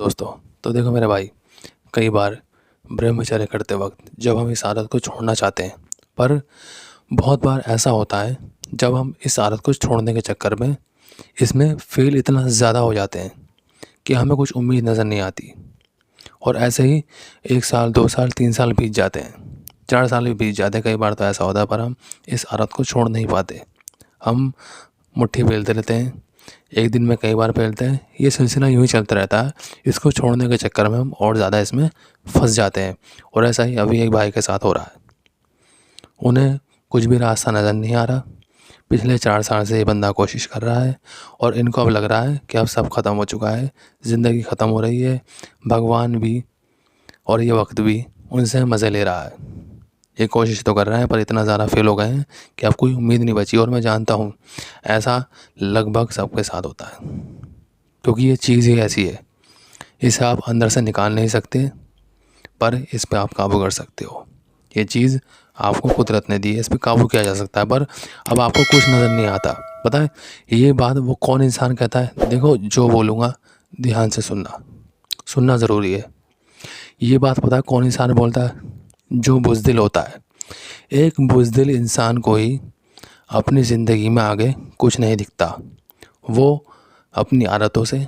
दोस्तों। तो देखो मेरे भाई, कई बार ब्रह्मचर्य करते वक्त जब हम इस आदत को छोड़ना चाहते हैं, पर बहुत बार ऐसा होता है जब हम इस आदत को छोड़ने के चक्कर में इसमें फेल इतना ज़्यादा हो जाते हैं कि हमें कुछ उम्मीद नज़र नहीं आती। और ऐसे ही 1 साल 2 साल 3 साल बीत जाते हैं, 4 साल भी बीत जाते हैं। कई बार तो ऐसा होता है, पर हम इस आदत को छोड़ नहीं पाते। हम मुट्ठी फेलते रहते हैं, एक दिन में कई बार फैलते हैं। ये सिलसिला यूँ ही चलता रहता है। इसको छोड़ने के चक्कर में हम और ज़्यादा इसमें फंस जाते हैं। और ऐसा ही अभी एक भाई के साथ हो रहा है। उन्हें कुछ भी रास्ता नज़र नहीं आ रहा। पिछले 4 साल से ये बंदा कोशिश कर रहा है और इनको अब लग रहा है कि अब सब ख़त्म हो चुका है, ज़िंदगी ख़त्म हो रही है। भगवान भी और ये वक्त भी उनसे मज़े ले रहा है। ये कोशिश तो कर रहे हैं, पर इतना ज़्यादा फेल हो गए हैं कि अब कोई उम्मीद नहीं बची। और मैं जानता हूँ ऐसा लगभग सबके साथ होता है, क्योंकि ये चीज़ ही ऐसी है। इसे आप अंदर से निकाल नहीं सकते, पर इस पे आप काबू कर सकते हो। ये चीज़ आपको कुदरत ने दी है, इस पे काबू किया जा सकता है। पर अब आपको कुछ नज़र नहीं आता। पता है ये बात वो कौन इंसान कहता है? देखो, जो बोलूँगा ध्यान से सुनना ज़रूरी है। ये बात पता है कौन इंसान बोलता है? जो बुज़दिल होता है। एक बुज़दिल इंसान को ही अपनी ज़िंदगी में आगे कुछ नहीं दिखता। वो अपनी आदतों से,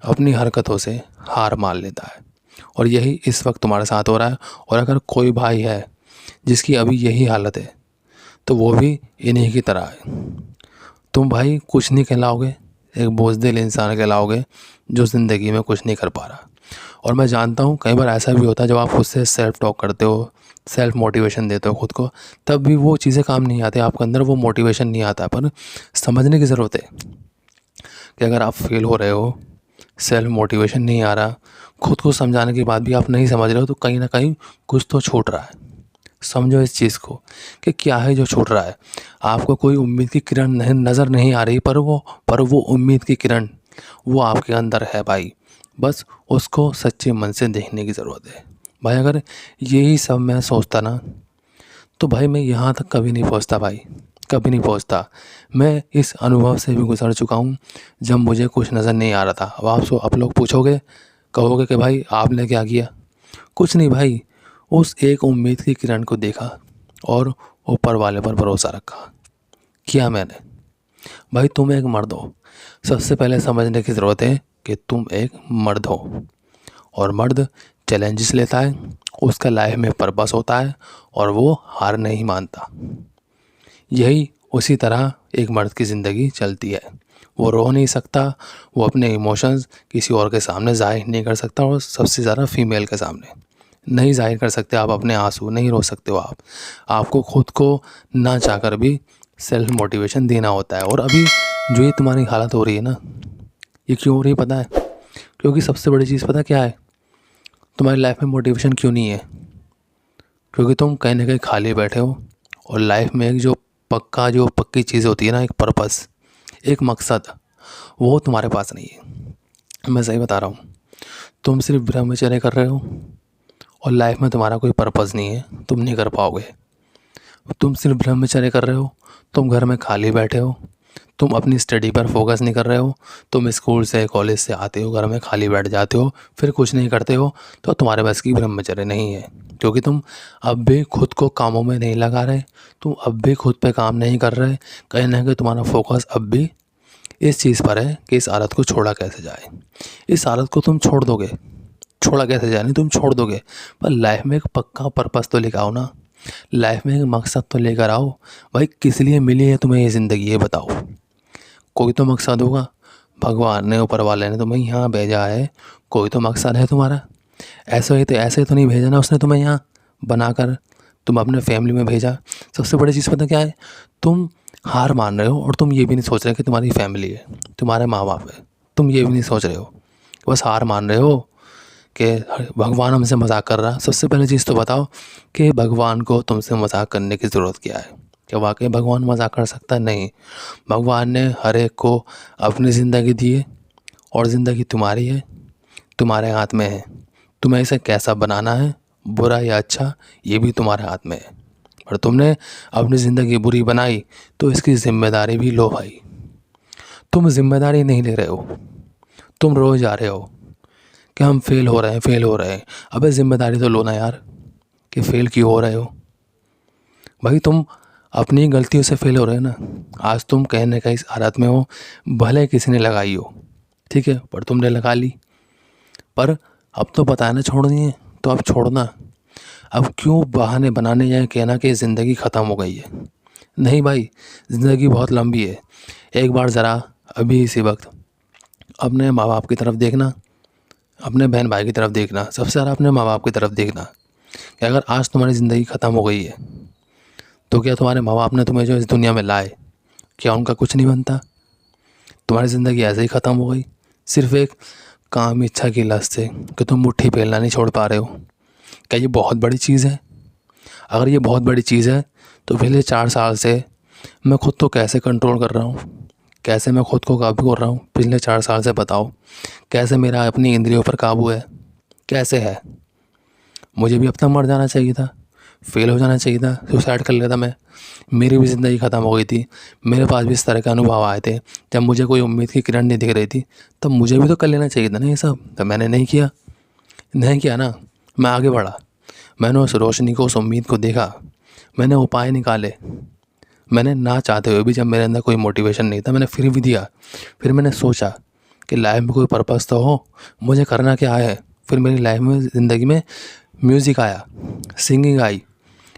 अपनी हरकतों से हार मान लेता है। और यही इस वक्त तुम्हारे साथ हो रहा है। और अगर कोई भाई है जिसकी अभी यही हालत है, तो वो भी इन्हीं की तरह है। तुम भाई कुछ नहीं कहलाओगे, एक बुज़दिल इंसान कहलाओगे जो ज़िंदगी में कुछ नहीं कर पा रहा। और मैं जानता हूँ कई बार ऐसा भी होता है, जब आप खुद से सेल्फ टॉक करते हो, सेल्फ मोटिवेशन देते हो खुद को, तब भी वो चीज़ें काम नहीं आती। आपके अंदर वो मोटिवेशन नहीं आता। पर समझने की ज़रूरत है कि अगर आप फेल हो रहे हो, सेल्फ मोटिवेशन नहीं आ रहा, खुद को समझाने के बाद भी आप नहीं समझ रहे हो, तो कहीं ना कहीं कुछ तो छूट रहा है। समझो इस चीज़ को कि क्या है जो छूट रहा है। आपको कोई उम्मीद की किरण नहीं नज़र नहीं आ रही, पर वो उम्मीद की किरण वो आपके अंदर है भाई। बस उसको सच्चे मन से देखने की ज़रूरत है भाई। अगर यही सब मैं सोचता ना, तो भाई मैं यहाँ तक कभी नहीं पहुँचता भाई, कभी नहीं पहुँचता। मैं इस अनुभव से भी गुजर चुका हूँ जब मुझे कुछ नज़र नहीं आ रहा था। अब आप लोग पूछोगे, कहोगे कि भाई आपने क्या किया? कुछ नहीं भाई, उस एक उम्मीद की किरण को देखा और ऊपर वाले पर भरोसा रखा। किया मैंने। भाई तुम एक मर्द हो। सबसे पहले समझने की ज़रूरत है कि तुम एक मर्द हो, और मर्द चैलेंजेस लेता है, उसका लाइफ में पर्पस होता है, और वो हार नहीं मानता। यही उसी तरह एक मर्द की ज़िंदगी चलती है। वो रो नहीं सकता, वो अपने इमोशंस किसी और के सामने ज़ाहिर नहीं कर सकता, और सबसे ज़्यादा फीमेल के सामने नहीं ज़ाहिर कर सकते। आप अपने आंसू नहीं रो सकते हो। आपको खुद को ना चाहकर भी सेल्फ मोटिवेशन देना होता है। और अभी जो ये तुम्हारी हालत हो रही है ना, ये क्यों हो रही है पता है? क्योंकि सबसे बड़ी चीज़ पता क्या है? तुम्हारी लाइफ में मोटिवेशन क्यों नहीं है? क्योंकि तुम कहीं ना कहीं खाली बैठे हो, और लाइफ में एक जो पक्की चीज़ होती है ना, एक पर्पस, एक मकसद, वो तुम्हारे पास नहीं है। मैं सही बता रहा हूँ। तुम सिर्फ ब्रह्मचर्य कर रहे हो, और लाइफ में तुम्हारा कोई पर्पस नहीं है, तुम नहीं कर पाओगे। तुम सिर्फ ब्रह्मचर्य कर रहे हो, तुम घर में खाली बैठे हो, तुम अपनी स्टडी पर फोकस नहीं कर रहे हो, तुम स्कूल से कॉलेज से आते हो, घर में खाली बैठ जाते हो, फिर कुछ नहीं करते हो, तो तुम्हारे बस की ब्रह्मचर्य नहीं है। क्योंकि तुम अब भी खुद को कामों में नहीं लगा रहे, तुम अब भी खुद पे काम नहीं कर रहे। कहीं ना कहीं तुम्हारा फोकस अब भी इस चीज़ पर है कि इस आदत को छोड़ा कैसे जाए। इस आदत को तुम छोड़ दोगे, छोड़ा कैसे जाए नहीं, तुम छोड़ दोगे, पर लाइफ में एक पक्का पर्पस तो लेकर आओ ना। लाइफ में एक मकसद तो लेकर आओ भाई। किस लिए मिली है तुम्हें ये ज़िंदगी, ये बताओ। कोई तो मकसद होगा। भगवान ने, ऊपर वाले ने तुम्हें यहाँ भेजा है, कोई तो मकसद है तुम्हारा। ऐसे तो नहीं भेजा ना उसने तुम्हें यहाँ बनाकर, तुम अपने फैमिली में भेजा। सबसे बड़ी चीज़ पता क्या है? तुम हार मान रहे हो, और तुम ये भी नहीं सोच रहे कि तुम्हारी फैमिली है, तुम्हारे माँ बाप है। तुम ये भी नहीं सोच रहे हो, बस हार मान रहे हो कि भगवान हमसे मजाक कर रहा। सबसे पहले चीज़ तो बताओ कि भगवान को तुमसे मजाक करने की ज़रूरत क्या है? क्या वाकई भगवान मजाक कर सकता है? नहीं। भगवान ने हर एक को अपनी ज़िंदगी दी है, और ज़िंदगी तुम्हारी है, तुम्हारे हाथ में है। तुम्हें इसे कैसा बनाना है, बुरा या अच्छा, ये भी तुम्हारे हाथ में है। पर तुमने अपनी ज़िंदगी बुरी बनाई, तो इसकी ज़िम्मेदारी भी लो भाई। तुम ज़िम्मेदारी नहीं ले रहे हो, तुम रोज़ जा रहे हो कि हम फ़ेल हो रहे हैं। अबे ज़िम्मेदारी तो लो ना यार कि फ़ेल क्यों हो रहे हो। भाई तुम अपनी गलतियों से फ़ेल हो रहे हो ना। आज तुम कहीं न कहीं इस हालत में हो, भले किसी ने लगाई हो, ठीक है, पर तुमने लगा ली। पर अब तो पता है ना छोड़नी है, तो अब छोड़ना। अब क्यों बहाने बनाने या कहना कि ज़िंदगी ख़त्म हो गई है। नहीं भाई, ज़िंदगी बहुत लंबी है। एक बार ज़रा अभी इसी वक्त अपने माँ बाप की तरफ देखना, अपने बहन भाई की तरफ देखना, सबसे ज़्यादा अपने माँ बाप की तरफ देखना कि अगर आज तुम्हारी ज़िंदगी ख़त्म हो गई है तो क्या तुम्हारे माँ बाप ने तुम्हें जो इस दुनिया में लाए, क्या उनका कुछ नहीं बनता। तुम्हारी ज़िंदगी ऐसे ही ख़त्म हो गई सिर्फ़ एक काम इच्छा की लत से कि तुम मुट्ठी फेरना नहीं छोड़ पा रहे हो। क्या ये बहुत बड़ी चीज़ है? अगर ये बहुत बड़ी चीज़ है तो पिछले 4 साल से मैं खुद को कैसे कंट्रोल कर रहा हूँ, कैसे मैं खुद को काबू कर रहा हूँ, पिछले 4 साल से बताओ। कैसे मेरा अपनी इंद्रियों पर काबू है, कैसे है। मुझे भी अब तक मर जाना चाहिए था, फेल हो जाना चाहिए था, सुसाइड कर लेता मैं। मेरी भी ज़िंदगी ख़त्म हो गई थी। मेरे पास भी इस तरह के अनुभव आए थे जब मुझे कोई उम्मीद की किरण नहीं दिख रही थी, तब मुझे भी तो कर लेना चाहिए था ना ये सब। तो मैंने नहीं किया, नहीं किया ना। मैं आगे बढ़ा, मैंने उस रोशनी को, उस उम्मीद को देखा, मैंने उपाय निकाले। मैंने ना चाहते हुए भी, जब मेरे अंदर कोई मोटिवेशन नहीं था, मैंने फिर भी दिया। फिर मैंने सोचा कि लाइफ में कोई पर्पस तो हो, मुझे करना क्या है। फिर मेरी लाइफ में, ज़िंदगी में म्यूज़िक आया, सिंगिंग आई।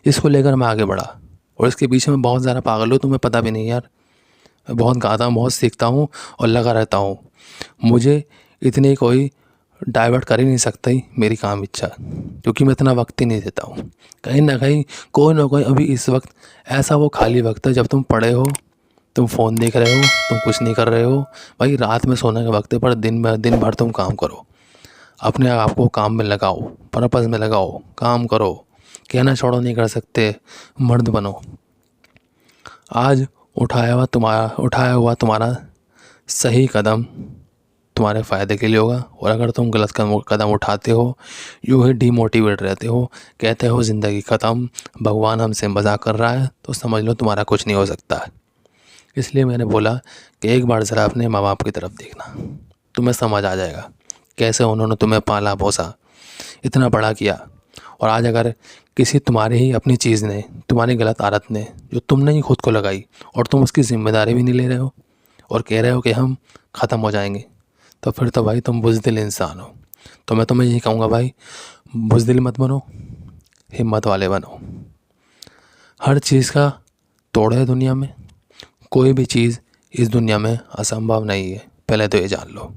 इसको लेकर मैं आगे बढ़ा और इसके पीछे मैं बहुत ज़्यादा पागल हूँ, तुम्हें पता भी नहीं यार। मैं बहुत गाता हूँ, बहुत सीखता हूँ और लगा रहता हूँ। मुझे इतनी कोई डाइवर्ट कर ही नहीं सकता ही मेरी काम इच्छा, क्योंकि मैं इतना वक्त ही नहीं देता हूँ। कहीं ना कहीं कोई ना कोई अभी इस वक्त ऐसा वो खाली वक्त है जब तुम पड़े हो, तुम फ़ोन देख रहे हो, तुम कुछ नहीं कर रहे हो। भाई रात में सोने का वक्त है, पर दिन भर तुम काम करो। अपने आप को काम में लगाओ, पर्पज़ में लगाओ, काम करो। कहना छोड़ो नहीं कर सकते, मर्द बनो। आज उठाया हुआ तुम्हारा सही कदम तुम्हारे फ़ायदे के लिए होगा। और अगर तुम गलत कदम उठाते हो, यूँ ही डीमोटिवेट रहते हो, कहते हो ज़िंदगी ख़त्म, भगवान हमसे मज़ाक कर रहा है, तो समझ लो तुम्हारा कुछ नहीं हो सकता है। इसलिए मैंने बोला कि एक बार ज़रा अपने माँ बाप की तरफ देखना, तुम्हें समझ आ जाएगा कैसे उन्होंने तुम्हें पाला पोसा, इतना बड़ा किया। और आज अगर किसी तुम्हारी ही अपनी चीज़ ने, तुम्हारी गलत आदत ने, जो तुमने ही खुद को लगाई, और तुम उसकी ज़िम्मेदारी भी नहीं ले रहे हो और कह रहे हो कि हम ख़त्म हो जाएंगे, तो फिर तो भाई तुम बुज़दिल इंसान हो। तो मैं तुम्हें यही कहूँगा भाई, बुज़दिल मत बनो, हिम्मत वाले बनो। हर चीज़ का तोड़ है दुनिया में, कोई भी चीज़ इस दुनिया में असंभव नहीं है, पहले तो ये जान लो।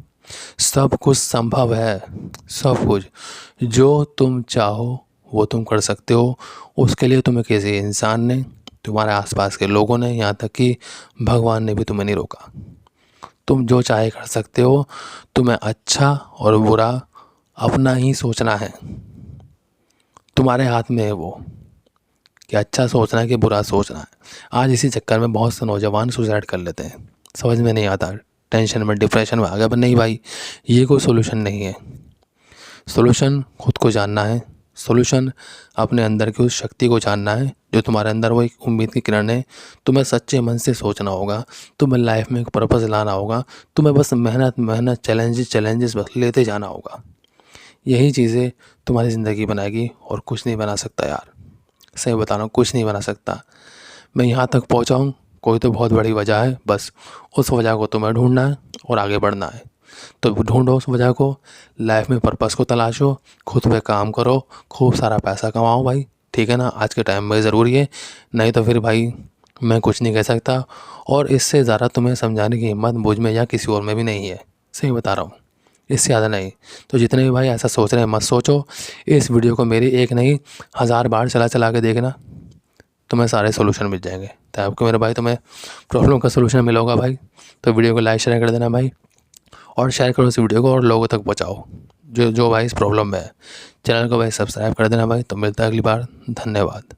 सब कुछ संभव है, सब कुछ। जो तुम चाहो वो तुम कर सकते हो। उसके लिए तुम्हें किसी इंसान ने, तुम्हारे आसपास के लोगों ने, यहाँ तक कि भगवान ने भी तुम्हें नहीं रोका। तुम जो चाहे कर सकते हो। तुम्हें अच्छा और बुरा अपना ही सोचना है, तुम्हारे हाथ में है वो, कि अच्छा सोचना है कि बुरा सोचना है। आज इसी चक्कर में बहुत से नौजवान सुसाइड कर लेते हैं, समझ में नहीं आता, टेंशन में, डिप्रेशन में आ गया। पर नहीं भाई, ये कोई सोल्यूशन नहीं है। सोल्यूशन खुद को जानना है, सोल्यूशन अपने अंदर की उस शक्ति को जानना है जो तुम्हारे अंदर वो एक उम्मीद की किरण है। तुम्हें सच्चे मन से सोचना होगा, तुम्हें लाइफ में एक पर्पस लाना होगा, तुम्हें बस मेहनत चैलेंजेस बस लेते जाना होगा। यही चीज़ें तुम्हारी ज़िंदगी बनाएगी और कुछ नहीं बना सकता यार। सही बता रहा हूँ, कुछ नहीं बना सकता। मैं यहाँ तक पहुँचा हूँ, कोई तो बहुत बड़ी वजह है, बस उस वजह को तुम्हें ढूंढना है और आगे बढ़ना है। तो ढूंढो उस वजह को, लाइफ में पर्पस को तलाशो, खुद पे काम करो, खूब सारा पैसा कमाओ भाई, ठीक है ना। आज के टाइम में ज़रूरी है, नहीं तो फिर भाई मैं कुछ नहीं कह सकता। और इससे ज़्यादा तुम्हें समझाने की हिम्मत मुझ में या किसी और में भी नहीं है, सही बता रहा हूँ, इससे ज़्यादा नहीं। तो जितने भी भाई ऐसा सोच रहे हैं मत सोचो। इस वीडियो को मेरी एक नहीं 1000 बार चला के देखना, तुम्हें सारे सोल्यूशन मिल जाएंगे। तो आपको मेरे भाई, तुम्हें प्रॉब्लम का सोल्यूशन मिला होगा भाई। तो वीडियो को लाइक शेयर कर देना भाई, और शेयर करो इस वीडियो को और लोगों तक पहुँचाओ जो भाई इस प्रॉब्लम में है। चैनल को भाई सब्सक्राइब कर देना भाई। तो मिलता है अगली बार, धन्यवाद।